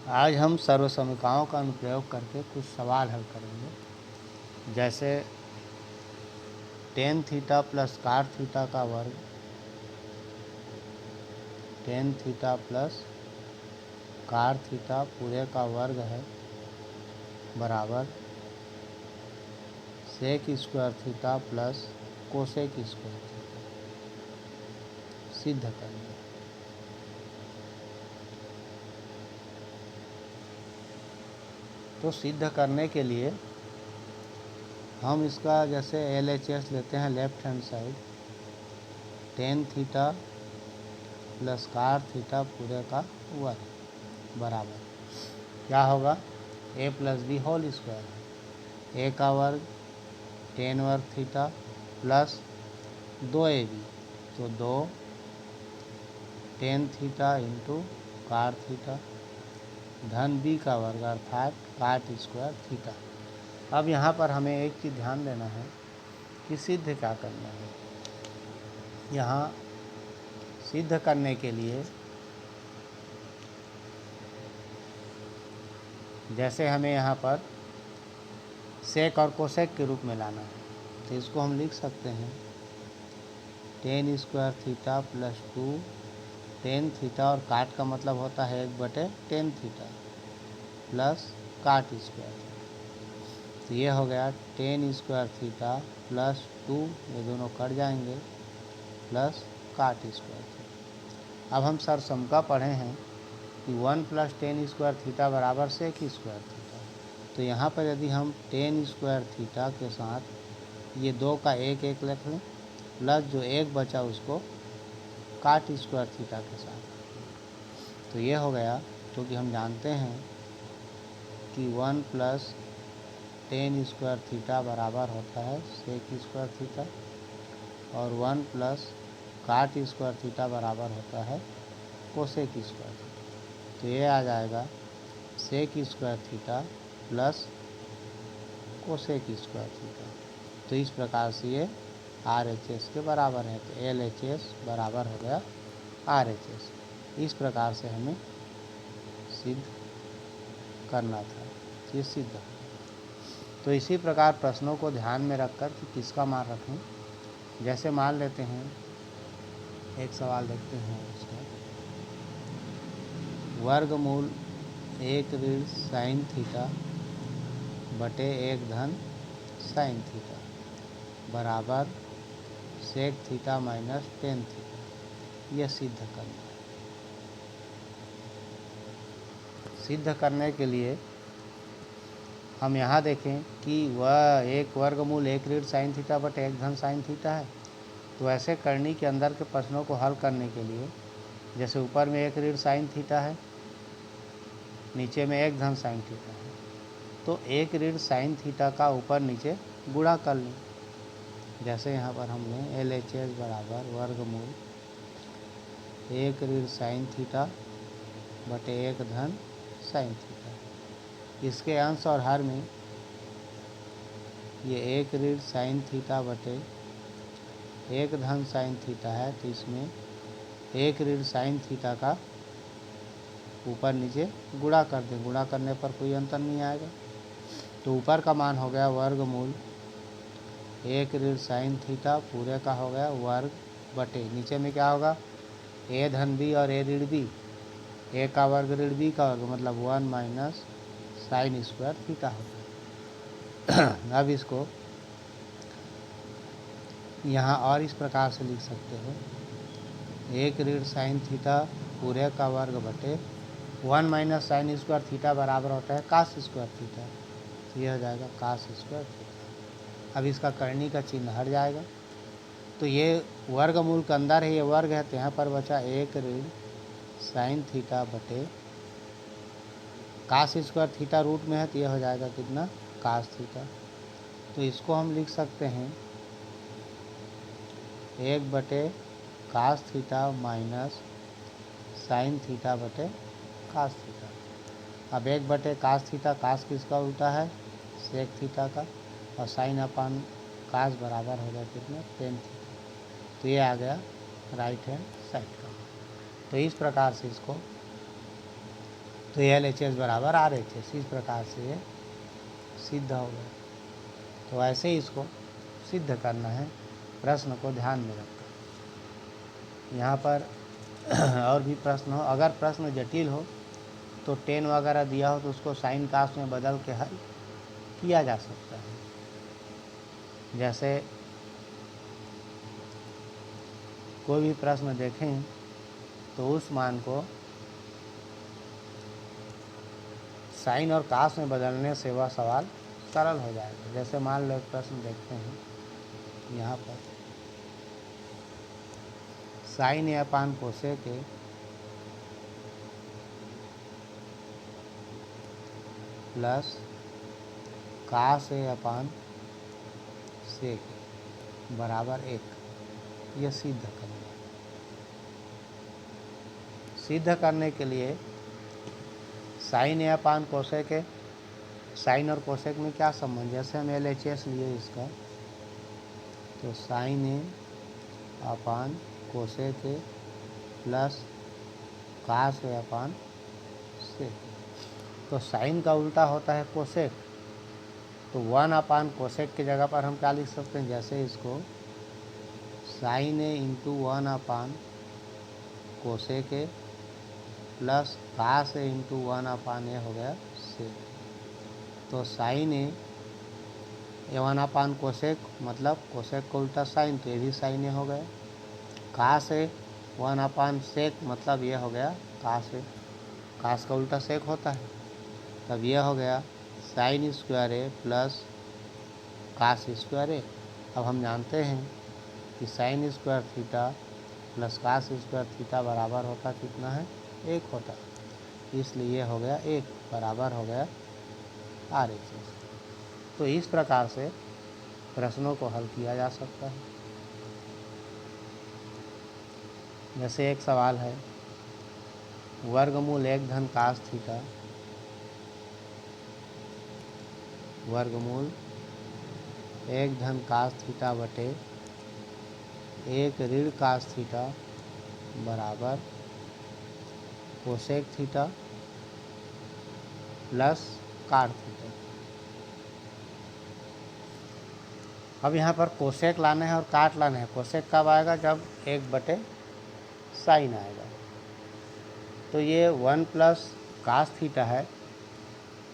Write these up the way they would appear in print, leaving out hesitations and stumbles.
आज हम सर्वसमीकरणों का अनुप्रयोग करके कुछ सवाल हल करेंगे। जैसे tan theta plus cot theta का वर्ग, tan theta plus cot theta पूरे का वर्ग है बराबर sec square theta plus cosec square theta. सिद्ध करेंगे। तो सिद्ध करने के लिए हम इसका जैसे LHS लेते हैं left hand side, tan theta plus cot theta पूरे का वर्ग बराबर क्या होगा, a plus b whole square है। a का वर्ग टेन वर्ग थीटा प्लस 2ab, तो 2 tan theta into car theta धन b का वर्ग अर्थात काट स्क्वायर थीटा। अब यहाँ पर हमें एक चीज़ ध्यान देना है कि सिद्ध क्या करना है। यहाँ सिद्ध करने के लिए जैसे हमें यहाँ पर सेक और कोसेक के रूप में लाना है, तो इसको हम लिख सकते हैं ten square theta plus 2 tan theta, और काट का मतलब होता है 1/10 थीटा प्लस काट स्क्वायर। तो ये हो गया टेन स्क्वायर थीटा प्लस 2, ये दोनों कट जाएंगे, प्लस काट स्क्वायर थीटा। अब हम सरसमका पढ़े हैं कि 1 प्लस टेन स्क्वायर थीटा बराबर सेक स्क्वायर थीटा। तो यहाँ पर यदि हम टेन स्क्वायर थीटा के साथ ये 2 का एक एक लिख लें, प्लस जो एक बचा उसको काट स्क्वायर थीटा के साथ, तो ये हो गया। क्योंकि हम जानते हैं कि 1 प्लस टेन स्क्वायर थीटा बराबर होता है सेक स्क्वायर थीटा, और 1 प्लस काट स्क्वायर थीटा बराबर होता है कोसेक स्क्वायर थीटा। तो ये आ जाएगा sec square theta plus cosec square theta. तो इस प्रकार से ये RHS के बराबर है। तो LHS बराबर हो गया RHS। इस प्रकार से हमें सिद्ध करना था, ये सिद्ध। तो इसी प्रकार प्रश्नों को ध्यान में रखकर कि किसका मान रखें। जैसे मान लेते हैं, एक सवाल देखते हैं उसका, वर्गमूल 1 ऋण साइन थीटा बटे 1 धन साइन थीटा बराबर sec theta minus tan theta. यह सिद्ध करना है। सिद्ध करने के लिए हम यहाँ देखें कि वह एक वर्गमूल 1 ऋण साइन थीटा बटे 1 धन साइन थीटा है। तो ऐसे करनी के अंदर के प्रश्नों को हल करने के लिए, जैसे ऊपर में 1 ऋण साइन थीटा है, नीचे में 1 धन साइन थीटा है, तो 1 ऋण साइन थीटा का ऊपर नीचे गुणा कर लें। जैसे यहाँ पर हमने LHS बराबर वर्गमूल 1 ऋण साइन थीटा बटे 1 धन साइन थीटा, इसके अंश और हर में ये 1 ऋण साइन थीटा बटे 1 धन साइन थीटा है, तो इसमें 1 ऋण साइन थीटा का ऊपर नीचे गुणा कर दें। गुणा करने पर कोई अंतर नहीं आएगा। तो ऊपर का मान हो गया वर्गमूल 1 ऋण साइन थीटा पूरे का हो गया वर्ग बटे, नीचे में क्या होगा, a धन b और a ऋण b, a का वर्ग ऋण b का वर्ग, मतलब 1 माइनस साइन स्क्वायर थीटा होगा। अब इसको यहाँ और इस प्रकार से लिख सकते हो, 1 ऋण साइन थीटा पूरे का वर्ग बटे 1 माइनस साइन स्क्वायर थीटा बराबर होता है कास स्क्वायर थीटा। तो यह हो जाएगा कास स्क्वायर थीटा। अब इसका करनी का चिन्ह हट जाएगा। तो ये वर्गमूल के अंदर है, ये वर्ग है, तो यहाँ पर बचा 1 ऋण साइन थीटा बटे कास स्क्वायर थीटा रूट में है, तो यह हो जाएगा कितना, कास थीटा। तो इसको हम लिख सकते हैं 1 बटे cos theta minus sine theta बटे कास थीटा। अब 1 बटे कास थीटा, कास किसका उल्टा है, सेक थीटा का, और साइन अपान कास बराबर हो गया कितना, टेन थीटा। तो ये आ गया राइट हैंड साइड का। तो इस प्रकार से इसको तो LHS बराबर RHS। इस प्रकार से ये सिद्ध हो गया। तो ऐसे ही इसको सिद्ध करना है प्रश्न को ध्यान में रखकर। यहाँ पर और भी प्रश्न हो, अगर प्रश्न जटिल हो तो 10 वगैरह दिया हो तो उसको साइन कास्ट में बदल के हल किया जा सकता है। जैसे कोई भी प्रश्न देखें तो उस मान को साइन और कास्ट में बदलने से वह सवाल सरल हो जाएगा। जैसे मान लो एक प्रश्न देखते हैं यहाँ पर, sin A upon cosec A plus cos A upon sec बराबर 1। यह सिद्ध करना। सिद्ध करने के लिए sin A upon cosec A, sin और कोसेक में क्या संबंध, जैसे हम LHS लिए इसका, तो sign A upon cosec A plus cos A upon sec. तो साइन का उल्टा होता है कोसेक, तो 1 अपान कोसेक की जगह पर हम क्या लिख सकते हैं, जैसे इसको sine a into 1 upon cosec A plus cos a into 1 upon a हो गया सेक। तो साइन ए 1 अपान कोसेक मतलब कोसेक को उल्टा साइन, तो ये भी साइन ए हो गया। कास ए 1 अपान सेक मतलब ये हो गया कास ए, कास का उल्टा सेक होता है, तब यह हो गया sine square a plus cos square a. अब हम जानते हैं कि sine square theta plus cos square theta बराबर होता कितना है, 1 होता, इसलिए हो गया 1 बराबर हो गया RHS। तो इस प्रकार से प्रश्नों को हल किया जा सकता है। जैसे एक सवाल है, वर्गमूल 1 धन कास थीटा, वर्गमूल 1 धन कास थीटा बटे 1 ऋण कास थीटा बराबर कोसेक थीटा प्लस काट थीटा। अब यहाँ पर कोसेक लाना है और काट लाना है। कोसेक कब आएगा, जब 1 बटे साइन आएगा। तो ये 1 प्लस कास थीटा है,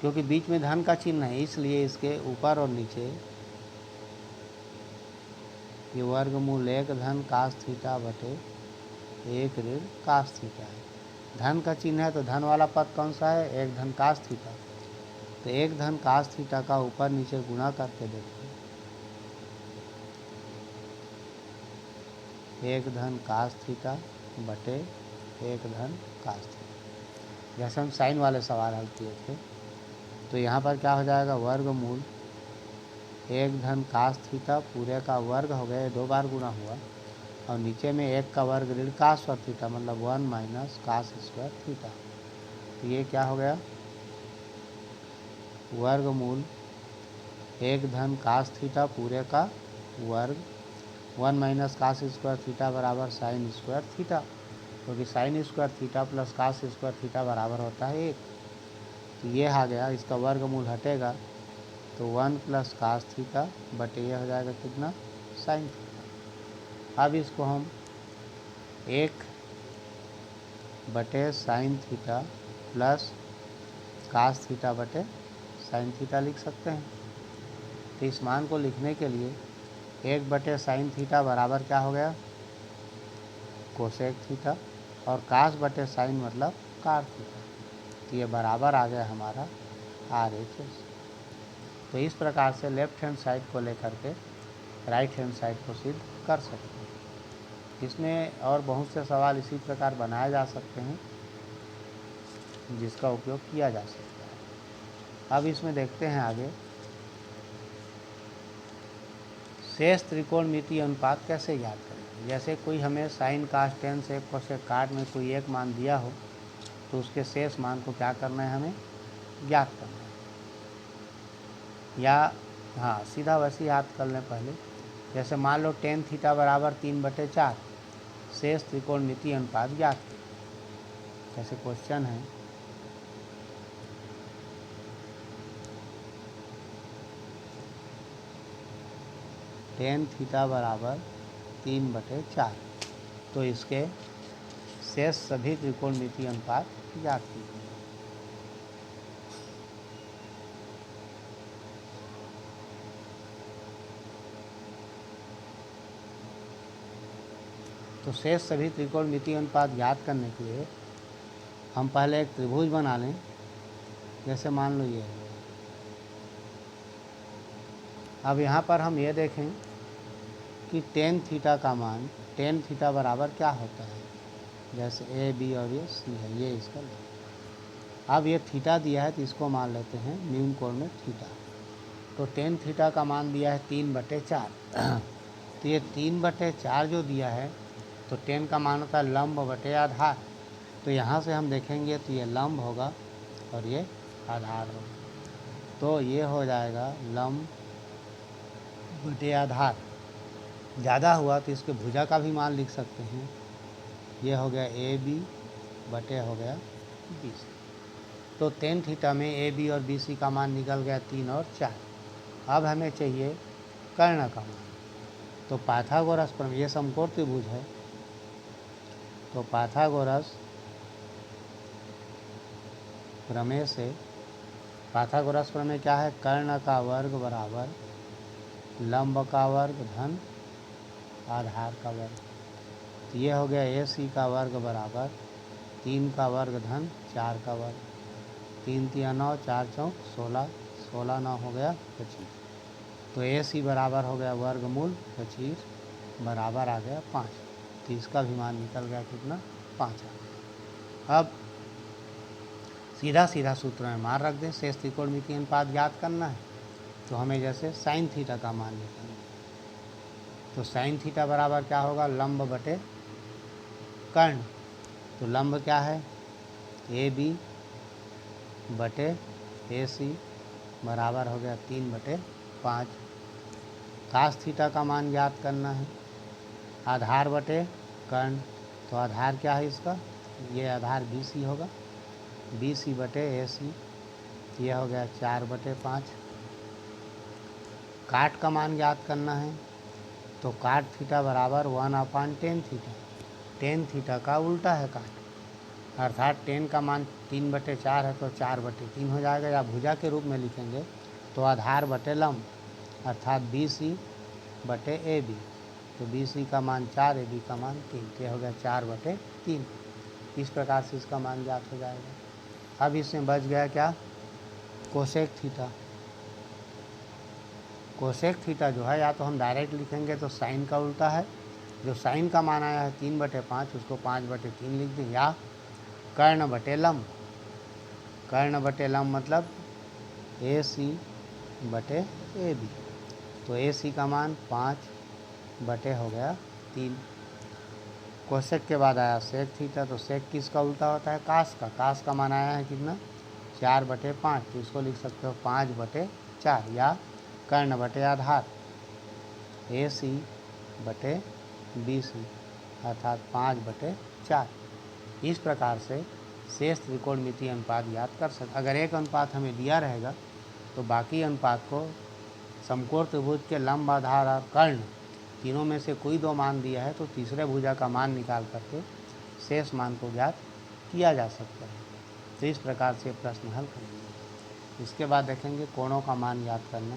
क्योंकि बीच में धन का चिन्ह है इसलिए इसके ऊपर और नीचे ये वर्गमूल 1 धन कास थीटा बटे 1 ऋण कास थीटा है। धन का चिन्ह है तो धन वाला पद कौन सा है, 1 धन कास थीटा। तो 1 धन कास थीटा का ऊपर नीचे गुणा करके देखते हैं, 1 धन कास थीटा बटे 1 धन कास थीटा। जैसे हम साइन वाले सवाल हल किए थे, तो यहाँ पर क्या हो जाएगा, वर्गमूल 1 धन कास थीटा पूरे का वर्ग हो गया, 2 बार गुणा हुआ, और नीचे में 1 का वर्ग ऋण कास और थीटा मतलब 1 माइनस कास स्क्वायर थीटा। तो ये क्या हो गया, वर्गमूल 1 धन कास थीटा पूरे का वर्ग 1 माइनस कास स्क्वायर थीटा बराबर साइन स्क्वायर थीटा, क्योंकि sine square theta plus cos square theta बराबर होता है 1। तो ये आ गया, इसका वर्गमूल हटेगा तो 1 प्लस कास थीटा बटे ये हो जाएगा कितना, साइन थीटा। अब इसको हम 1 बटे sine theta plus cos theta बटे साइन थीटा लिख सकते हैं। तो इस मान को लिखने के लिए 1 बटे साइन थीटा बराबर क्या हो गया, कोसेक थीटा, और कास बटे साइन मतलब काट थीटा। तो ये बराबर आ गया हमारा RHS। तो इस प्रकार से लेफ्ट हैंड साइड को लेकर के राइट हैंड साइड को सिद्ध कर सकते हैं। इसमें और बहुत से सवाल इसी प्रकार बनाए जा सकते हैं जिसका उपयोग किया जा सकता है। अब इसमें देखते हैं आगे, शेष त्रिकोणमितीय अनुपात कैसे ज्ञात करें। जैसे कोई हमें साइन कास टेन से कोसेक काट में कोई एक मान दिया हो, तो उसके शेष मान को क्या करना है, हमें ज्ञात करना है। या हाँ, सीधा वैसे याद कर लें पहले। जैसे मान लो टेन थीटा बराबर 3/4, शेष त्रिकोणमितीय अनुपात ज्ञात करें। जैसे क्वेश्चन है टेन थीटा बराबर 3/4। तो इसके शेष सभी त्रिकोणमितीय अनुपात ज्ञात कीजिए। तो शेष सभी त्रिकोणमितीय अनुपात ज्ञात करने के लिए हम पहले एक त्रिभुज बना लें। जैसे मान लो ये, अब यहाँ पर हम ये देखें कि टेन थीटा का मान, टेन थीटा बराबर क्या होता है। जैसे ए बी और ये सी है, ये इसका। अब ये थीटा दिया है तो इसको मान लेते हैं न्यून कोण में थीटा। तो टेन थीटा का मान दिया है 3/4। तो ये 3/4 जो दिया है, तो टेन का मान होता है लंब बटे आधार। तो यहाँ से हम देखेंगे तो ये लंब होगा और ये आधार होगा। तो ये हो जाएगा लंब बटे आधार। ज़्यादा हुआ तो इसके भुजा का भी मान लिख सकते हैं। ये हो गया ए बी बटे हो गया बी सी। तो टेन थीटा में ए बी और बी सी का मान निकल गया 3 और 4। अब हमें चाहिए कर्ण का मान। तो पाइथागोरस प्रमेय, ये समकोण त्रिभुज है, तो पाइथागोरस प्रमेय से, पाइथागोरस प्रमेय क्या है, कर्ण का वर्ग बराबर लंब का वर्ग धन आधार का वर्ग। तो ये हो गया ए सी का वर्ग बराबर 3 का वर्ग धन 4 का वर्ग। 3 3 9, 4 4 16, 16 9 हो गया 25। तो ए सी बराबर हो गया वर्गमूल 25 बराबर आ गया 5। तो इसका भी मान निकल गया कितना, 5 आ गया। अब सीधा सीधा सूत्र में मान रख दें। शेष त्रिकोणमितीय अनुपात ज्ञात करना है तो हमें जैसे साइन थीटा का मान निकालना है। तो साइन थीटा बराबर क्या होगा, लंब बटे कर्ण। तो लंब क्या है, ए बी बटे ए सी बराबर हो गया 3/5। कास थीटा का मान ज्ञात करना है, आधार बटे कर्ण। तो आधार क्या है इसका, ये आधार बी सी होगा, बी सी बटे ए सी। यह हो गया 4/5। काट का मान ज्ञात करना है, तो काट थीटा बराबर 1/10 थीटा। टेन थीटा का उल्टा है काट, अर्थात टेन का मान 3/4 है तो 4/3 हो जाएगा। या भुजा के रूप में लिखेंगे तो आधार बटे लंब, अर्थात बी सी बटे ए बी। तो बी सी का मान 4, ए बी का मान 3, तो हो गया 4/3। इस प्रकार से इसका मान ज्ञात हो जाएगा। अब इसमें बच गया क्या, कोसेक थीटा। कोसेक थीटा जो है, या तो हम डायरेक्ट लिखेंगे तो साइन का उल्टा है। जो साइन का मान आया है 3/5, उसको 5/3 लिख दें। या कर्ण बटे लंब, कर्ण बटे लंब मतलब ए सी बटे ए बी। तो ए सी का मान 5 हो गया 3। कोसेक के बाद आया सेक थीटा। तो सेक किसका उल्टा होता है, कास का। कास का मान आया है कितना, 4/5। तो इसको लिख सकते हो 5/4। या कर्ण बटे आधार, ए सी बटे बी सी, अर्थात 5/4। इस प्रकार से शेष त्रिकोणमितीय अनुपात ज्ञात कर सकते। अगर एक अनुपात हमें दिया रहेगा तो बाकी अनुपात को समकोण त्रिभुज के लंब, आधार और कर्ण तीनों में से कोई दो मान दिया है तो तीसरे भुजा का मान निकाल करके शेष मान को ज्ञात किया जा सकता है। तो इस प्रकार से प्रश्न हल करेंगे। इसके बाद देखेंगे कोणों का मान ज्ञात करना।